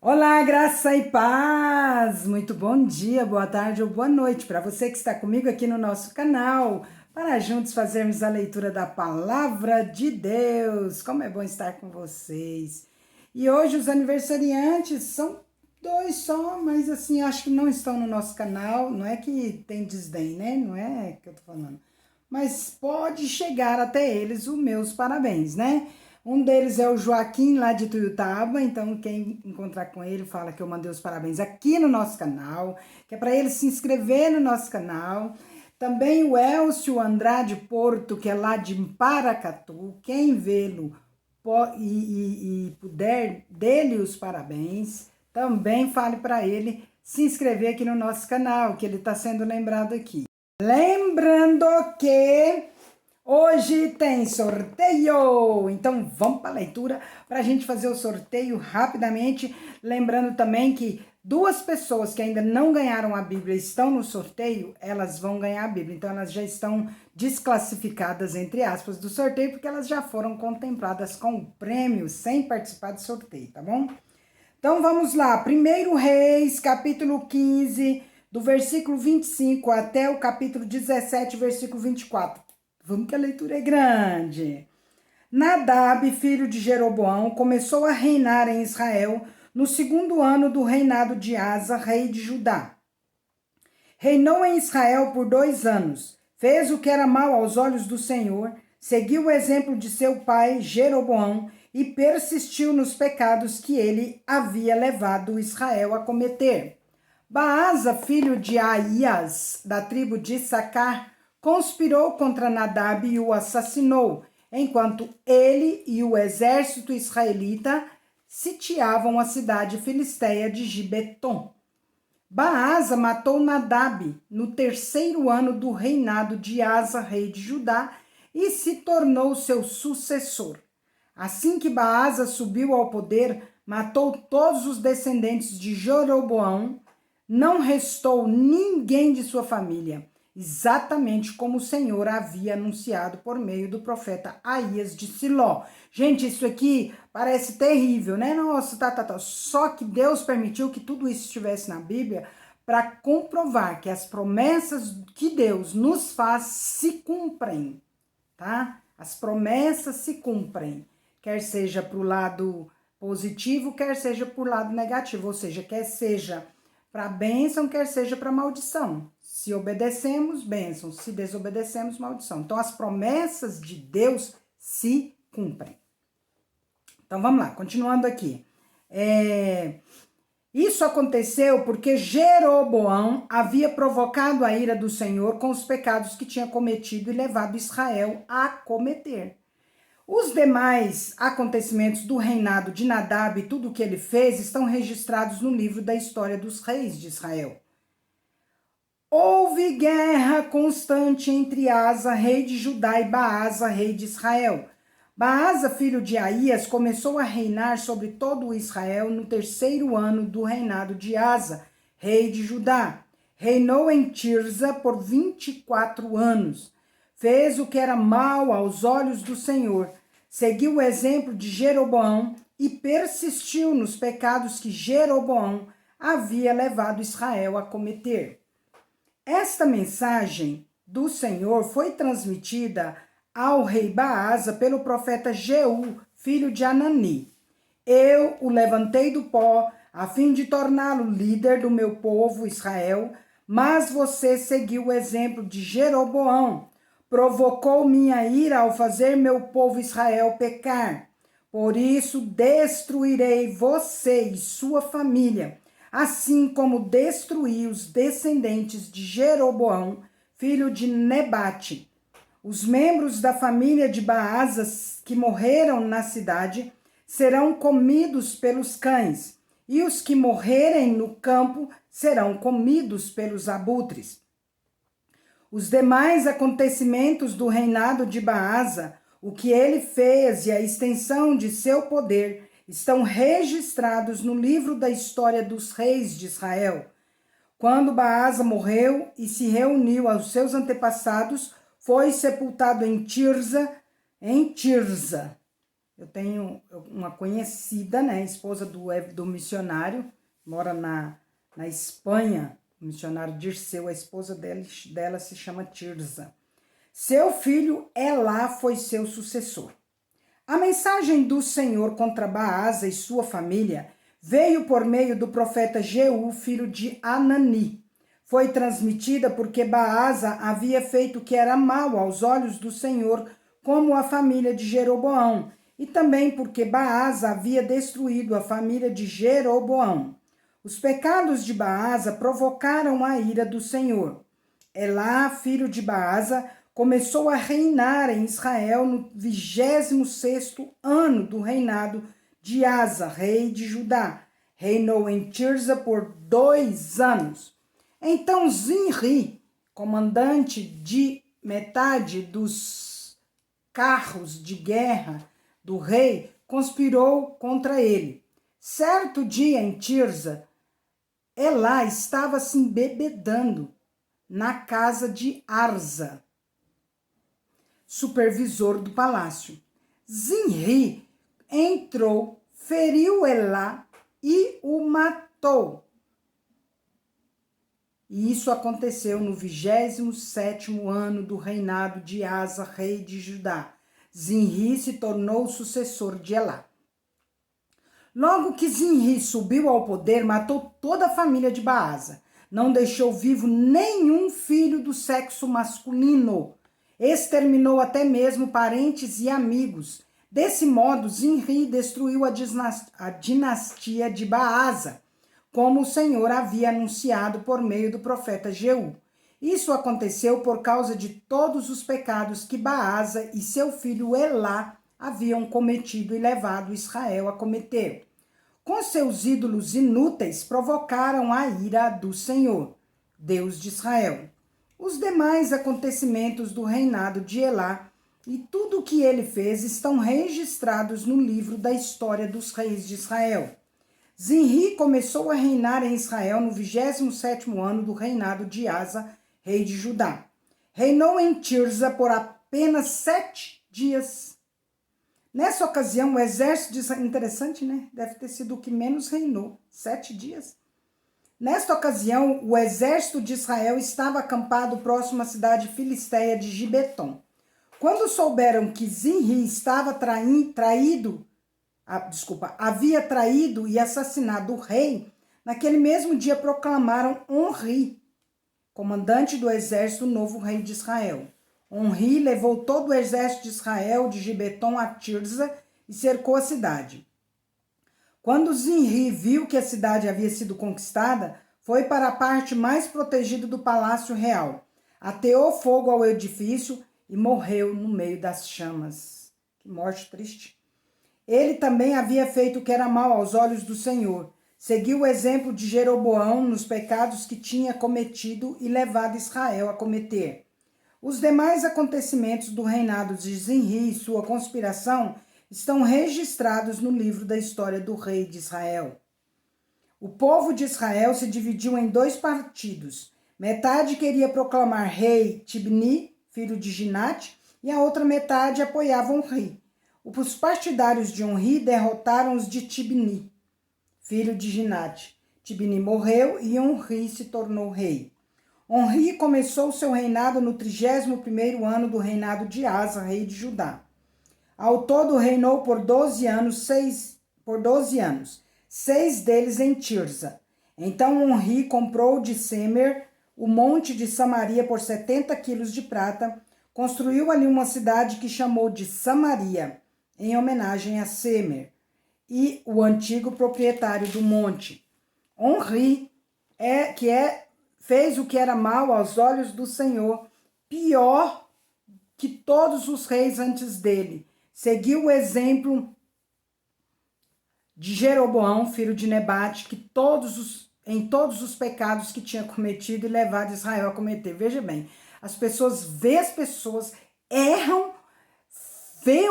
Olá, graça e paz! Muito bom dia, boa tarde ou boa noite para você que está comigo aqui no nosso canal, para juntos fazermos a leitura da Palavra de Deus. Como é bom estar com vocês! E hoje os aniversariantes são dois só, mas assim, acho que não estão no nosso canal. Não é que tem desdém, né? Não é que eu tô falando. Mas pode chegar até eles os meus parabéns, né? Um deles é o Joaquim, lá de Tuiutaba, então quem encontrar com ele fala que eu mandei os parabéns aqui no nosso canal, que é para ele se inscrever no nosso canal. Também o Elcio Andrade Porto, que é lá de Paracatu, quem vê-lo e puder, dê-lhe os parabéns, também fale para ele se inscrever aqui no nosso canal, que ele está sendo lembrado aqui. Lembrando que hoje tem sorteio, então vamos para a leitura para a gente fazer o sorteio rapidamente. Lembrando também que duas pessoas que ainda não ganharam a Bíblia estão no sorteio, elas vão ganhar a Bíblia. Então elas já estão desclassificadas, entre aspas, do sorteio, porque elas já foram contempladas com o prêmio sem participar do sorteio, tá bom? Então vamos lá, 1 Reis, capítulo 15, do versículo 25 até o capítulo 17, versículo 24. Vamos que a leitura é grande. Nadab, filho de Jeroboão, começou a reinar em Israel no segundo ano do reinado de Asa, rei de Judá. Reinou em Israel por 2 anos, fez o que era mal aos olhos do Senhor, seguiu o exemplo de seu pai Jeroboão e persistiu nos pecados que ele havia levado Israel a cometer. Baasa, filho de Aías, da tribo de Issacar, conspirou contra Nadab e o assassinou, enquanto ele e o exército israelita sitiavam a cidade filisteia de Gibeton. Baasa matou Nadab no 3º ano do reinado de Asa, rei de Judá, e se tornou seu sucessor. Assim que Baasa subiu ao poder, matou todos os descendentes de Jeroboão, não restou ninguém de sua família, exatamente como o Senhor havia anunciado por meio do profeta Aías de Siló. Gente, isso aqui parece terrível, né? Nossa, tá. Só que Deus permitiu que tudo isso estivesse na Bíblia para comprovar que as promessas que Deus nos faz se cumprem, tá? As promessas se cumprem, quer seja para o lado positivo, quer seja para o lado negativo, ou seja, quer seja para bênção, quer seja para maldição. Se obedecemos, bênção. Se desobedecemos, maldição. Então, as promessas de Deus se cumprem. Então, vamos lá, continuando aqui. Isso aconteceu porque Jeroboão havia provocado a ira do Senhor com os pecados que tinha cometido e levado Israel a cometer. Os demais acontecimentos do reinado de Nadab e tudo o que ele fez estão registrados no livro da história dos reis de Israel. Houve guerra constante entre Asa, rei de Judá, e Baasa, rei de Israel. Baasa, filho de Aías, começou a reinar sobre todo o Israel no 3º ano do reinado de Asa, rei de Judá. Reinou em Tirza por 24 anos. Fez o que era mal aos olhos do Senhor, seguiu o exemplo de Jeroboão e persistiu nos pecados que Jeroboão havia levado Israel a cometer. Esta mensagem do Senhor foi transmitida ao rei Baasa pelo profeta Jeú, filho de Anani. Eu o levantei do pó, a fim de torná-lo líder do meu povo Israel, mas você seguiu o exemplo de Jeroboão, provocou minha ira ao fazer meu povo Israel pecar. Por isso destruirei você e sua família, assim como destruí os descendentes de Jeroboão, filho de Nebate. Os membros da família de Baasa que morreram na cidade serão comidos pelos cães, e os que morrerem no campo serão comidos pelos abutres. Os demais acontecimentos do reinado de Baasa, o que ele fez e a extensão de seu poder, estão registrados no livro da história dos reis de Israel. Quando Baasa morreu e se reuniu aos seus antepassados, foi sepultado em Tirza. Eu tenho uma conhecida, né, esposa do missionário, mora na Espanha, o missionário Dirceu, a esposa dela se chama Tirza. Seu filho Elá foi seu sucessor. A mensagem do Senhor contra Baasa e sua família veio por meio do profeta Jeú, filho de Anani. Foi transmitida porque Baasa havia feito o que era mal aos olhos do Senhor, como a família de Jeroboão, e também porque Baasa havia destruído a família de Jeroboão. Os pecados de Baasa provocaram a ira do Senhor. Elá, filho de Baasa, começou a reinar em Israel no 26º ano do reinado de Asa, rei de Judá. Reinou em Tirza por 2 anos. Então Zinri, comandante de metade dos carros de guerra do rei, conspirou contra ele. Certo dia em Tirza, Elá estava se embebedando na casa de Arza, supervisor do palácio. Zinri entrou, feriu Elá e o matou. E isso aconteceu no 27º ano do reinado de Asa, rei de Judá. Zinri se tornou o sucessor de Elá. Logo que Zinri subiu ao poder, matou toda a família de Baasa. Não deixou vivo nenhum filho do sexo masculino. Exterminou até mesmo parentes e amigos. Desse modo, Zinri destruiu a dinastia de Baasa, como o Senhor havia anunciado por meio do profeta Jeú. Isso aconteceu por causa de todos os pecados que Baasa e seu filho Elá haviam cometido e levado Israel a cometer. Com seus ídolos inúteis, provocaram a ira do Senhor, Deus de Israel. Os demais acontecimentos do reinado de Elá e tudo o que ele fez estão registrados no livro da história dos reis de Israel. Zinri começou a reinar em Israel no 27º ano do reinado de Asa, rei de Judá. Reinou em Tirza por apenas 7 dias. Nessa ocasião, o exército de Israel, interessante, né? Deve ter sido o que menos reinou, 7 dias. Nesta ocasião, o exército de Israel estava acampado próximo à cidade filisteia de Gibeton. Quando souberam que Zinri estava havia traído e assassinado o rei, naquele mesmo dia proclamaram Onri, comandante do exército, novo rei de Israel. Onri levou todo o exército de Israel de Gibeton a Tirza e cercou a cidade. Quando Zinri viu que a cidade havia sido conquistada, foi para a parte mais protegida do palácio real, ateou fogo ao edifício e morreu no meio das chamas. Que morte triste. Ele também havia feito o que era mal aos olhos do Senhor. Seguiu o exemplo de Jeroboão nos pecados que tinha cometido e levado Israel a cometer. Os demais acontecimentos do reinado de Zinri e sua conspiração estão registrados no livro da história do rei de Israel. O povo de Israel se dividiu em 2 partidos. Metade queria proclamar rei Tibni, filho de Ginate, e a outra metade apoiava Onri. Os partidários de Onri derrotaram os de Tibni, filho de Ginate. Tibni morreu e Onri se tornou rei. Onri começou seu reinado no 31º ano do reinado de Asa, rei de Judá. Ao todo reinou por 12 anos, 6 deles em Tirza. Então Onri comprou de Semer o monte de Samaria por 70 quilos de prata, construiu ali uma cidade que chamou de Samaria, em homenagem a Semer, e o antigo proprietário do monte. Onri fez o que era mal aos olhos do Senhor, pior que todos os reis antes dele. Seguiu o exemplo de Jeroboão, filho de Nebate, em todos os pecados que tinha cometido e levado Israel a cometer. Veja bem, as pessoas erram, vê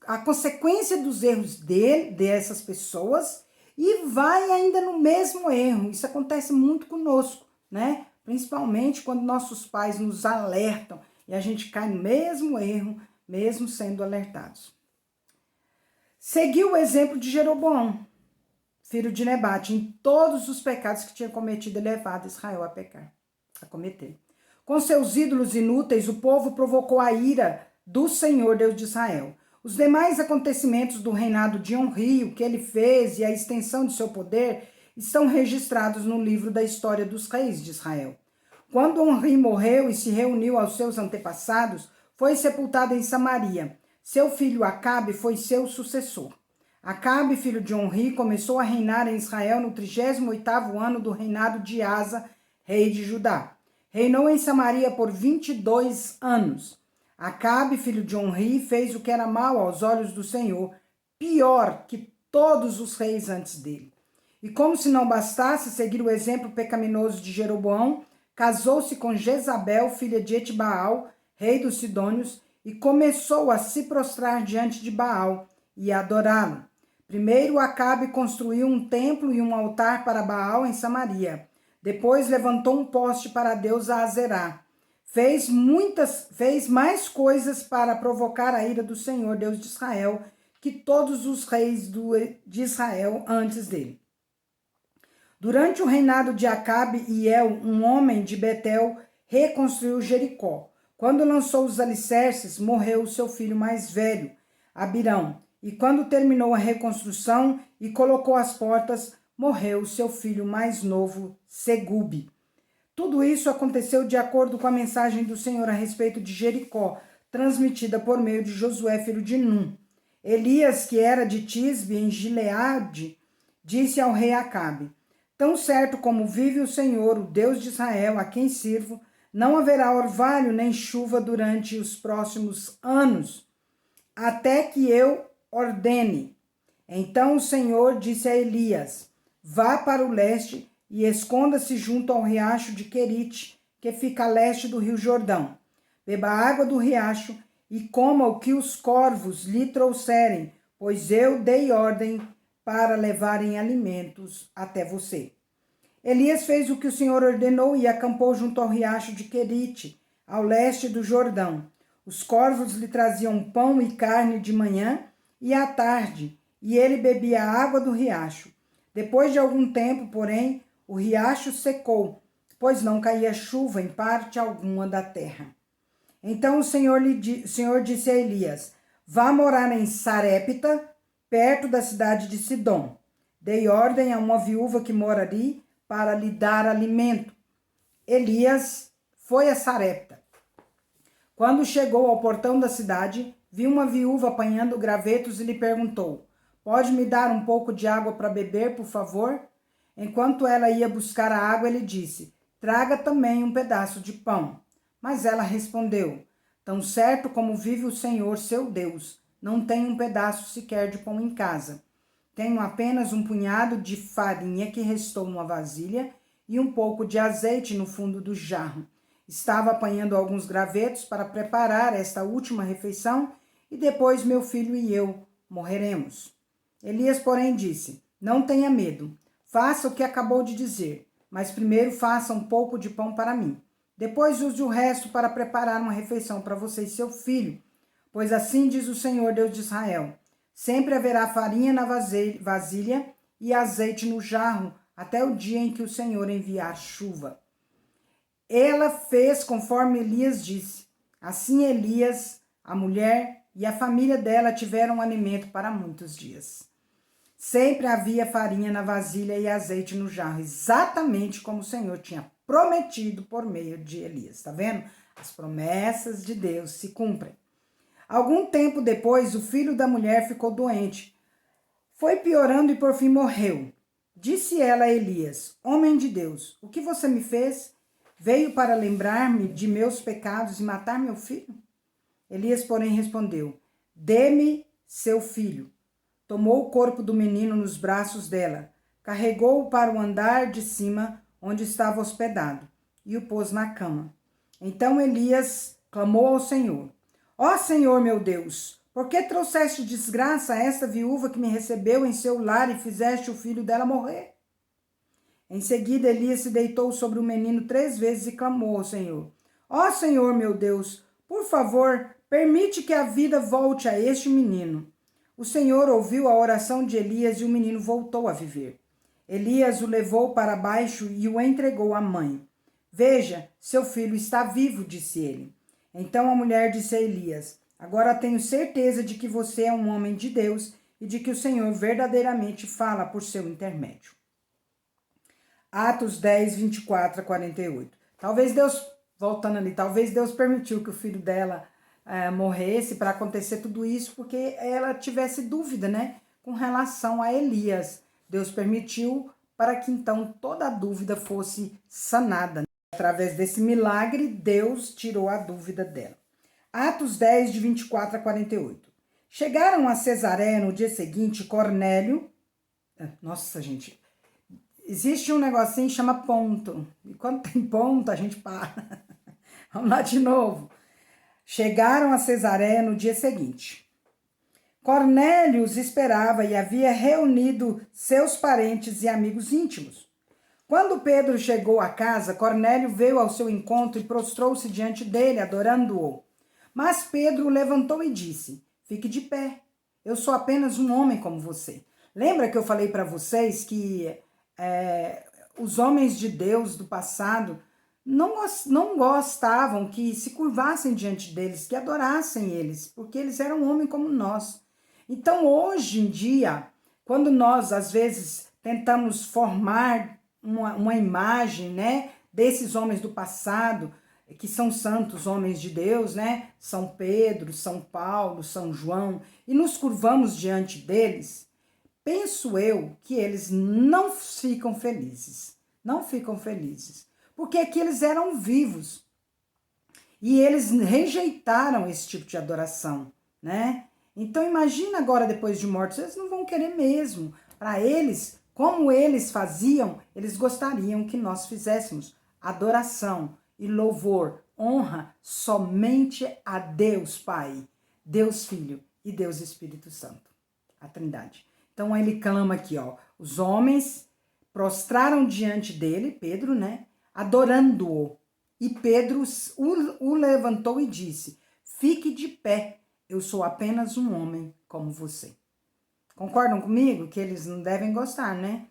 a consequência dos erros dessas pessoas e vai ainda no mesmo erro. Isso acontece muito conosco, né? Principalmente quando nossos pais nos alertam e a gente cai no mesmo erro, mesmo sendo alertados. seguiu o exemplo de Jeroboão, filho de Nebate, em todos os pecados que tinha cometido e levado Israel a cometer. Com seus ídolos inúteis, o povo provocou a ira do Senhor, Deus de Israel. Os demais acontecimentos do reinado de Onri, o que ele fez e a extensão de seu poder, estão registrados no livro da história dos reis de Israel. Quando Onri morreu e se reuniu aos seus antepassados, foi sepultado em Samaria. Seu filho Acabe foi seu sucessor. Acabe, filho de Onri, começou a reinar em Israel no 38º ano do reinado de Asa, rei de Judá. Reinou em Samaria por 22 anos. Acabe, filho de Onri, fez o que era mal aos olhos do Senhor, pior que todos os reis antes dele. E como se não bastasse seguir o exemplo pecaminoso de Jeroboão, casou-se com Jezabel, filha de Etbaal, rei dos Sidônios, e começou a se prostrar diante de Baal e a adorá-lo. Primeiro, Acabe construiu um templo e um altar para Baal em Samaria. Depois levantou um poste para a deusa Azerá. Fez mais coisas para provocar a ira do Senhor, Deus de Israel, que todos os reis de Israel antes dele. Durante o reinado de Acabe, Hiel, um homem de Betel, reconstruiu Jericó. Quando lançou os alicerces, morreu o seu filho mais velho, Abirão. E quando terminou a reconstrução e colocou as portas, morreu o seu filho mais novo, Segube. Tudo isso aconteceu de acordo com a mensagem do Senhor a respeito de Jericó, transmitida por meio de Josué, filho de Num. Elias, que era de Tisbe, em Gileade, disse ao rei Acabe: tão certo como vive o Senhor, o Deus de Israel, a quem sirvo, não haverá orvalho nem chuva durante os próximos anos, até que eu ordene. Então o Senhor disse a Elias: vá para o leste e esconda-se junto ao riacho de Querite, que fica a leste do rio Jordão. Beba a água do riacho e coma o que os corvos lhe trouxerem, pois eu dei ordem para levarem alimentos até você. Elias fez o que o Senhor ordenou e acampou junto ao riacho de Querite, ao leste do Jordão. Os corvos lhe traziam pão e carne de manhã e à tarde, e ele bebia a água do riacho. Depois de algum tempo, porém, o riacho secou, pois não caía chuva em parte alguma da terra. Então o Senhor disse a Elias: vá morar em Sarepta, perto da cidade de Sidom. Dei ordem a uma viúva que mora ali para lhe dar alimento. Elias foi a Sarepta. Quando chegou ao portão da cidade, viu uma viúva apanhando gravetos e lhe perguntou: pode me dar um pouco de água para beber, por favor? Enquanto ela ia buscar a água, ele disse: traga também um pedaço de pão. Mas ela respondeu: tão certo como vive o Senhor, seu Deus, não tenho um pedaço sequer de pão em casa. Tenho apenas um punhado de farinha que restou numa vasilha e um pouco de azeite no fundo do jarro. Estava apanhando alguns gravetos para preparar esta última refeição e depois meu filho e eu morreremos. Elias, porém, disse: não tenha medo, faça o que acabou de dizer, mas primeiro faça um pouco de pão para mim. Depois use o resto para preparar uma refeição para você e seu filho, pois assim diz o Senhor, Deus de Israel: sempre haverá farinha na vasilha e azeite no jarro, até o dia em que o Senhor enviar chuva. Ela fez conforme Elias disse. Assim Elias, a mulher e a família dela tiveram alimento para muitos dias. Sempre havia farinha na vasilha e azeite no jarro, exatamente como o Senhor tinha prometido por meio de Elias. Tá vendo? As promessas de Deus se cumprem. Algum tempo depois, o filho da mulher ficou doente. Foi piorando e por fim morreu. Disse ela a Elias: homem de Deus, o que você me fez? Veio para lembrar-me de meus pecados e matar meu filho? Elias, porém, respondeu: dê-me seu filho. Tomou o corpo do menino nos braços dela, carregou-o para o andar de cima, onde estava hospedado, e o pôs na cama. Então Elias clamou ao Senhor: ó Senhor meu Deus, por que trouxeste desgraça a esta viúva que me recebeu em seu lar e fizeste o filho dela morrer? Em seguida, Elias se deitou sobre o menino 3 vezes e clamou ao Senhor: ó Senhor meu Deus, por favor, permite que a vida volte a este menino. O Senhor ouviu a oração de Elias e o menino voltou a viver. Elias o levou para baixo e o entregou à mãe. Veja, seu filho está vivo, disse ele. Então a mulher disse a Elias: Agora tenho certeza de que você é um homem de Deus e de que o Senhor verdadeiramente fala por seu intermédio. Atos 10, 24 a 48. Talvez Deus, voltando ali, talvez Deus permitiu que o filho dela morresse para acontecer tudo isso, porque ela tivesse dúvida, né, com relação a Elias. Deus permitiu para que então toda a dúvida fosse sanada. Através desse milagre, Deus tirou a dúvida dela. Atos 10, de 24 a 48. Chegaram a Cesareia no dia seguinte, Cornélio. Nossa, gente, existe um negocinho que chama ponto. E quando tem ponto, a gente para. Vamos lá de novo. Chegaram a Cesareia no dia seguinte. Cornélio os esperava e havia reunido seus parentes e amigos íntimos. Quando Pedro chegou à casa, Cornélio veio ao seu encontro e prostrou-se diante dele, adorando-o. Mas Pedro o levantou e disse: Fique de pé, eu sou apenas um homem como você. Lembra que eu falei para vocês que os homens de Deus do passado não gostavam que se curvassem diante deles, que adorassem eles, porque eles eram homens como nós. Então, hoje em dia, quando nós, às vezes, tentamos formar uma imagem, né, desses homens do passado, que são santos homens de Deus, né, São Pedro, São Paulo, São João, e nos curvamos diante deles, penso eu que eles não ficam felizes, porque aqui eles eram vivos e eles rejeitaram esse tipo de adoração, né? Então imagina agora depois de mortos, eles não vão querer mesmo. Para eles, como eles faziam, eles gostariam que nós fizéssemos adoração e louvor, honra somente a Deus Pai, Deus Filho e Deus Espírito Santo, a Trindade. Então ele clama aqui, ó, os homens prostraram diante dele, Pedro, né, adorando-o. E Pedro o levantou e disse: Fique de pé, eu sou apenas um homem como você. Concordam comigo que eles não devem gostar, né?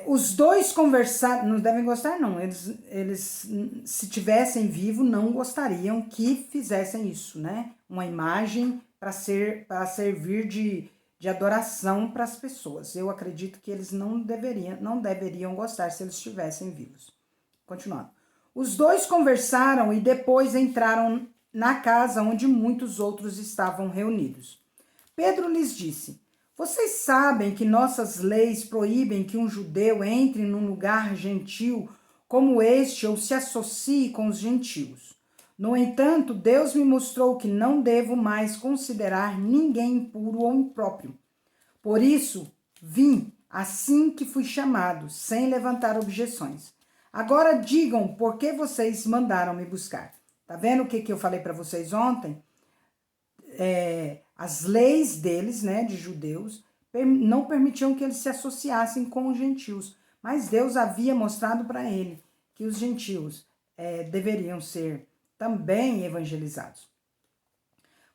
Os dois conversaram, não devem gostar não, eles se tivessem vivo não gostariam que fizessem isso, né? Uma imagem para servir de adoração para as pessoas. Eu acredito que eles não deveriam gostar se eles estivessem vivos. Continuando. Os dois conversaram e depois entraram na casa onde muitos outros estavam reunidos. Pedro lhes disse: Vocês sabem que nossas leis proíbem que um judeu entre num lugar gentil como este ou se associe com os gentios. No entanto, Deus me mostrou que não devo mais considerar ninguém impuro ou impróprio. Por isso, vim assim que fui chamado, sem levantar objeções. Agora digam por que vocês mandaram me buscar. Tá vendo o que eu falei para vocês ontem? As leis deles, né, de judeus, não permitiam que eles se associassem com os gentios. Mas Deus havia mostrado para ele que os gentios deveriam ser também evangelizados.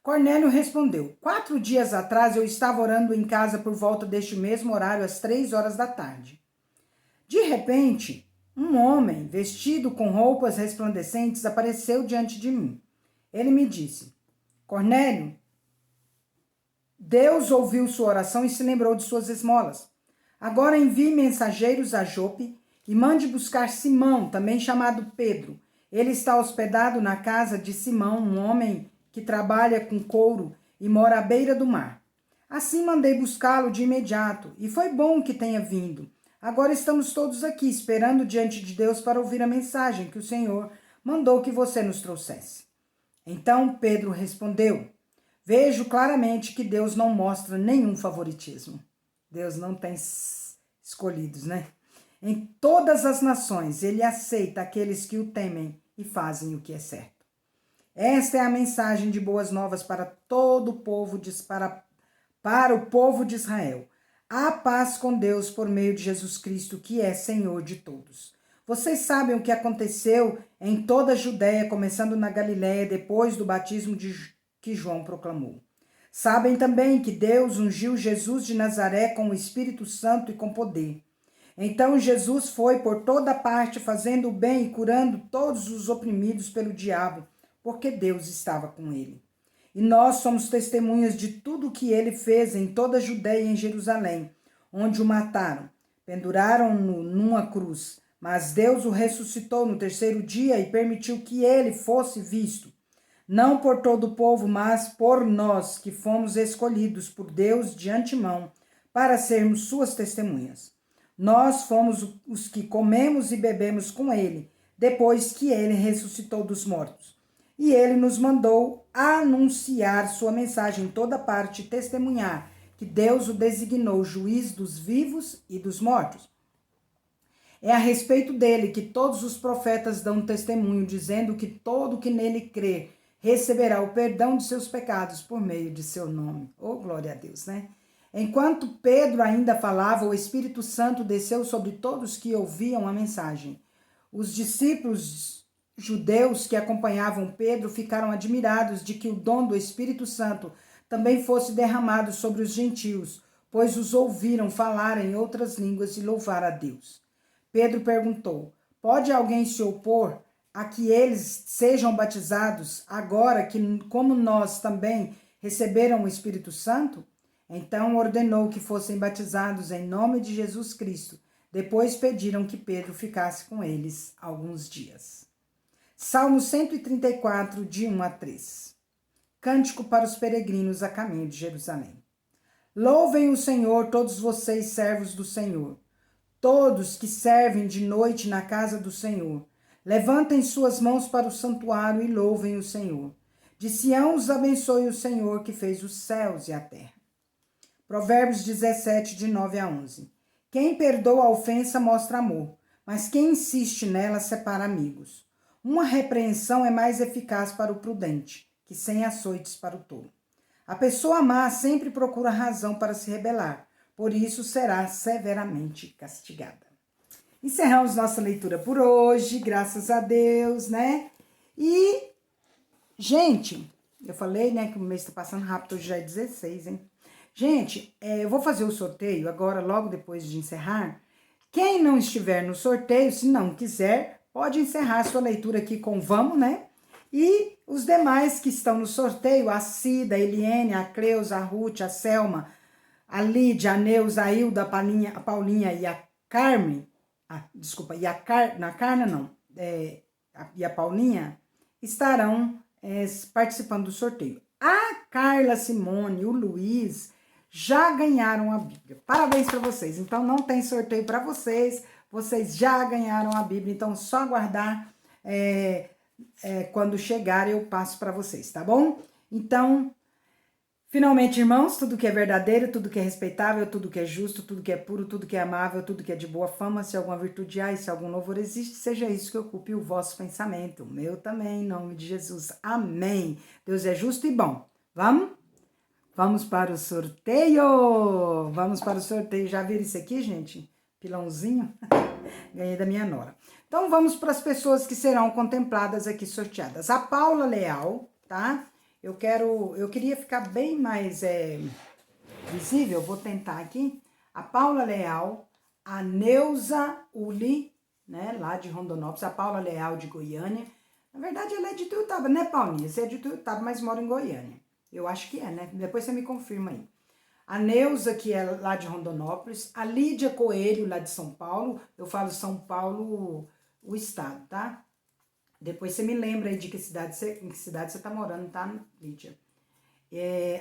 Cornélio respondeu: 4 dias atrás eu estava orando em casa por volta deste mesmo horário, às 3 horas da tarde. De repente, um homem, vestido com roupas resplandecentes, apareceu diante de mim. Ele me disse: Cornélio, Deus ouviu sua oração e se lembrou de suas esmolas. Agora envie mensageiros a Jope e mande buscar Simão, também chamado Pedro. Ele está hospedado na casa de Simão, um homem que trabalha com couro e mora à beira do mar. Assim mandei buscá-lo de imediato, e foi bom que tenha vindo. Agora estamos todos aqui, esperando diante de Deus para ouvir a mensagem que o Senhor mandou que você nos trouxesse. Então Pedro respondeu: Vejo claramente que Deus não mostra nenhum favoritismo. Deus não tem escolhidos, né? Em todas as nações, ele aceita aqueles que o temem e fazem o que é certo. Esta é a mensagem de boas novas para todo o povo, para o povo de Israel. Há paz com Deus por meio de Jesus Cristo, que é Senhor de todos. Vocês sabem o que aconteceu em toda a Judéia, começando na Galiléia, depois do batismo que João proclamou. Sabem também que Deus ungiu Jesus de Nazaré com o Espírito Santo e com poder. Então Jesus foi por toda parte fazendo o bem e curando todos os oprimidos pelo diabo, porque Deus estava com ele. E nós somos testemunhas de tudo o que ele fez em toda a Judeia e em Jerusalém, onde o mataram. Penduraram-no numa cruz, mas Deus o ressuscitou no terceiro dia e permitiu que ele fosse visto. Não por todo o povo, mas por nós, que fomos escolhidos por Deus de antemão, para sermos suas testemunhas. Nós fomos os que comemos e bebemos com ele, depois que ele ressuscitou dos mortos. E ele nos mandou anunciar sua mensagem em toda parte e testemunhar que Deus o designou juiz dos vivos e dos mortos. É a respeito dele que todos os profetas dão testemunho, dizendo que todo que nele crê receberá o perdão de seus pecados por meio de seu nome. Oh, glória a Deus, né? Enquanto Pedro ainda falava, o Espírito Santo desceu sobre todos que ouviam a mensagem. Os discípulos judeus que acompanhavam Pedro ficaram admirados de que o dom do Espírito Santo também fosse derramado sobre os gentios, pois os ouviram falar em outras línguas e louvar a Deus. Pedro perguntou: pode alguém se opor a que eles sejam batizados agora que, como nós também, receberam o Espírito Santo? Então ordenou que fossem batizados em nome de Jesus Cristo. Depois pediram que Pedro ficasse com eles alguns dias. Salmo 134, de 1 a 3. Cântico para os peregrinos a caminho de Jerusalém. Louvem o Senhor, todos vocês, servos do Senhor, todos que servem de noite na casa do Senhor. Levantem suas mãos para o santuário e louvem o Senhor. De Sião os abençoe o Senhor, que fez os céus e a terra. Provérbios 17, de 9 a 11. Quem perdoa a ofensa mostra amor, mas quem insiste nela separa amigos. Uma repreensão é mais eficaz para o prudente, que 100 açoites para o tolo. A pessoa má sempre procura razão para se rebelar, por isso será severamente castigada. Encerramos nossa leitura por hoje, graças a Deus, né? E, gente, eu falei, né, que o mês está passando rápido, hoje já é 16, hein? Gente, eu vou fazer o sorteio agora, logo depois de encerrar. Quem não estiver no sorteio, se não quiser, pode encerrar a sua leitura aqui com Vamos, né? E os demais que estão no sorteio, a Cida, a Eliene, a Cleusa, a Ruth, a Selma, a Lídia, a Neuza, a Hilda, a Paulinha e a Carmen, e a Carna não, e a Paulinha estarão participando do sorteio. A Carla Simone e o Luiz já ganharam a Bíblia. Parabéns para vocês. Então não tem sorteio para vocês, vocês já ganharam a Bíblia, então só aguardar quando chegar eu passo para vocês, tá bom? Então, finalmente, irmãos, tudo que é verdadeiro, tudo que é respeitável, tudo que é justo, tudo que é puro, tudo que é amável, tudo que é de boa fama, se alguma virtude há e se algum louvor existe, seja isso que ocupe o vosso pensamento. O meu também, em nome de Jesus. Amém. Deus é justo e bom. Vamos? Vamos para o sorteio! Vamos para o sorteio. Já viram isso aqui, gente? Pilãozinho. Ganhei da minha nora. Então, vamos para as pessoas que serão contempladas aqui, sorteadas. A Paula Leal, tá? Eu queria ficar bem mais visível, vou tentar aqui. A Paula Leal, a Neuza Uli, né, lá de Rondonópolis, a Paula Leal de Goiânia. Na verdade, ela é de Tuiutaba, né, Paulinha? Você é de Tuiutaba, mas mora em Goiânia. Eu acho que é, né? Depois você me confirma aí. A Neuza, que é lá de Rondonópolis. A Lídia Coelho, lá de São Paulo. Eu falo São Paulo, o estado, tá? Depois você me lembra aí de em que cidade você tá morando, tá, Lídia?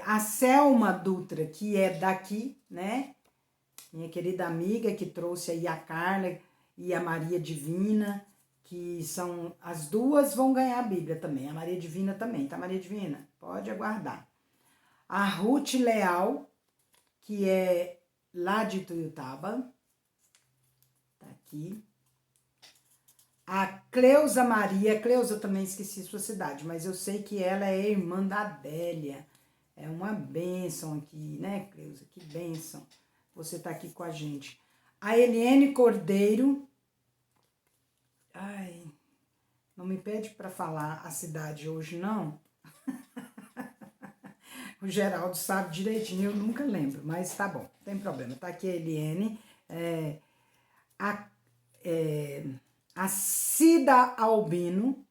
A Selma Dutra, que é daqui, né? Minha querida amiga, que trouxe aí a Carla e a Maria Divina, que são, as duas vão ganhar a Bíblia também. A Maria Divina também, tá, Maria Divina? Pode aguardar. A Ruth Leal, que é lá de Tuiutaba, tá aqui. A Cleusa Maria, Cleusa, eu também esqueci sua cidade, mas eu sei que ela é irmã da Adélia. É uma bênção aqui, né, Cleusa? Que bênção você tá aqui com a gente. A Eliene Cordeiro. Ai, não me pede para falar a cidade hoje, não. O Geraldo sabe direitinho, eu nunca lembro, mas tá bom, não tem problema. Tá aqui a Eliane, a, é, a Cida Albino.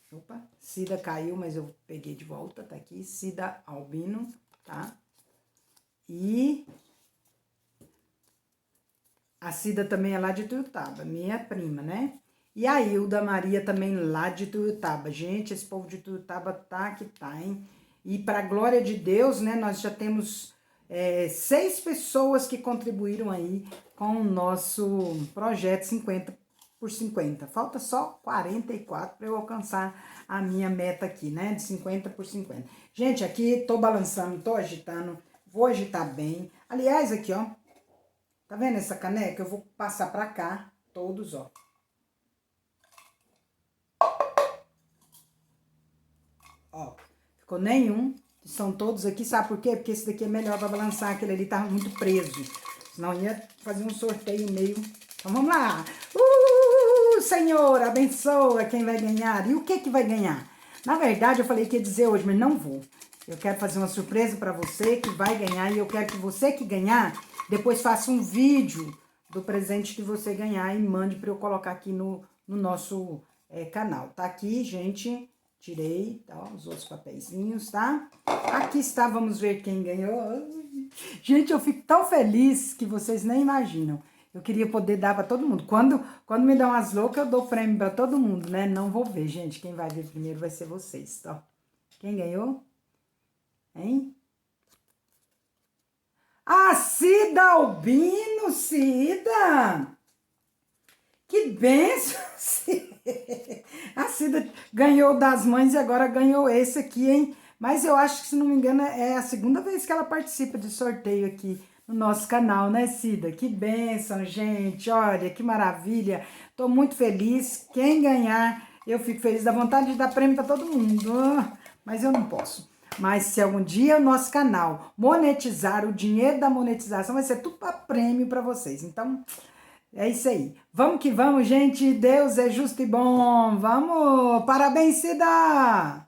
Opa, Cida caiu, mas eu peguei de volta, tá aqui, Cida Albino, tá? E a Cida também é lá de Tuiutaba, minha prima, né? E a Hilda Maria também lá de Tuiutaba. Gente, esse povo de Tuiutaba tá que tá, hein? E para glória de Deus, né, nós já temos 6 pessoas que contribuíram aí com o nosso projeto 50x50. Falta só 44 para eu alcançar a minha meta aqui, né, de 50x50. Gente, aqui tô balançando, tô agitando, vou agitar bem. Aliás, aqui, ó, tá vendo essa caneca? Eu vou passar para cá, todos, ó. Ó, ficou nenhum, são todos aqui, sabe por quê? Porque esse daqui é melhor para balançar, aquele ali tava muito preso, senão ia fazer um sorteio meio. Então vamos lá! Senhor, abençoa quem vai ganhar. E o que vai ganhar? Na verdade, eu falei que ia dizer hoje, mas não vou. Eu quero fazer uma surpresa para você que vai ganhar, e eu quero que você que ganhar, depois faça um vídeo do presente que você ganhar e mande para eu colocar aqui no nosso canal. Tá aqui, gente. Tirei, tá, os outros papeizinhos, tá? Aqui está, vamos ver quem ganhou. Gente, eu fico tão feliz que vocês nem imaginam. Eu queria poder dar para todo mundo. Quando me dão as loucas, eu dou prêmio para todo mundo, né? Não vou ver, gente. Quem vai ver primeiro vai ser vocês, tá? Quem ganhou? Hein? Ah, Cida Albino, Cida! Que benção, Cida! A Cida ganhou das mães e agora ganhou esse aqui, hein? Mas eu acho que, se não me engano, é a segunda vez que ela participa de sorteio aqui no nosso canal, né, Cida? Que bênção, gente! Olha, que maravilha! Tô muito feliz. Quem ganhar, eu fico feliz. Dá vontade de dar prêmio para todo mundo, mas eu não posso. Mas se algum dia o nosso canal monetizar, o dinheiro da monetização vai ser tudo para prêmio para vocês. Então, é isso aí. Vamos que vamos, gente. Deus é justo e bom. Vamos! Parabéns, Cida!